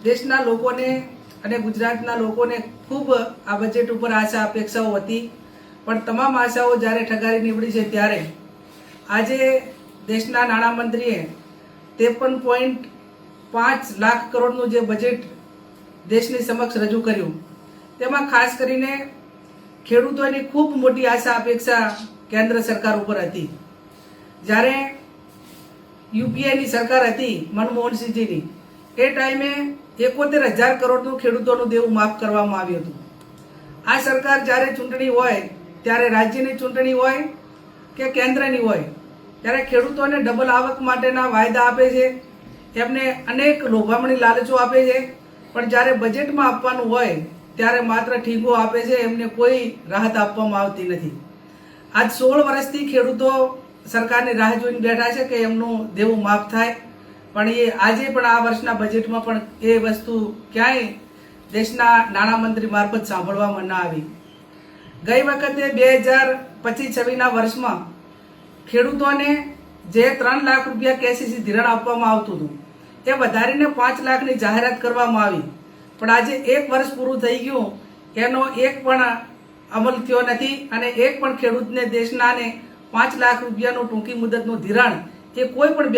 દેશના લોકોને અને ગુજરાતના લોકોને ખૂબ આ બજેટ ઉપર આશા અપેક્ષાઓ હતી, પણ તમામ આશાઓ જ્યારે ઠગારી નીવડી છે ત્યારે આજે દેશના નાણામંત્રીએ 53.5 લાખ કરોડનું જે બજેટ દેશની સમક્ષ રજૂ કર્યું, તેમાં ખાસ કરીને ખેડૂતોની ખૂબ મોટી આશા અપેક્ષા કેન્દ્ર સરકાર ઉપર હતી. જ્યારે યુપીએની સરકાર હતી મનમોહનસિંહજીની, એ ટાઈમે 71,000 કરોડનું ખેડૂતોનું દેવું માફ કરવામાં આવ્યું હતું. આ સરકાર જ્યારે ચૂંટણી હોય, ત્યારે રાજ્યની ચૂંટણી હોય કે કેન્દ્રની હોય, ત્યારે ખેડૂતોને ડબલ આવક માટેના વાયદા આપે છે, એમને અનેક લોભામણી લાલચો આપે છે, પણ જ્યારે બજેટમાં આપવાનું હોય ત્યારે માત્ર ઠીંગો આપે છે, એમને કોઈ રાહત આપવામાં આવતી નથી. આજ 16 વર્ષથી ખેડૂતો સરકારની રાહ જોઈને બેઠા છે કે એમનું દેવું માફ થાય, પણ એ આજે પણ આ વર્ષના બજેટમાં પણ એ વસ્તુ ક્યાંય દેશના નાણામંત્રી મારફત સાંભળવામાં ન આવી. ગઈ વખતે 2025-26ના વર્ષમાં ખેડૂતોને જે 3 લાખ રૂપિયા કેસીસી ધિરાણ આપવામાં આવતું હતું, એ વધારીને 5 લાખની જાહેરાત કરવામાં આવી, પણ આજે 1 વર્ષ પૂરું થઈ ગયું, એનો એક પણ અમલ થયો નથી અને એક પણ ખેડૂતને દેશનાને 5 લાખ રૂપિયાનું ટૂંકી મુદતનું ધિરાણ એ કોઈ પણ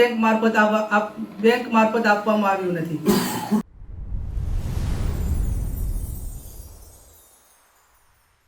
બેંક મારફત આપવામાં આવ્યું નથી.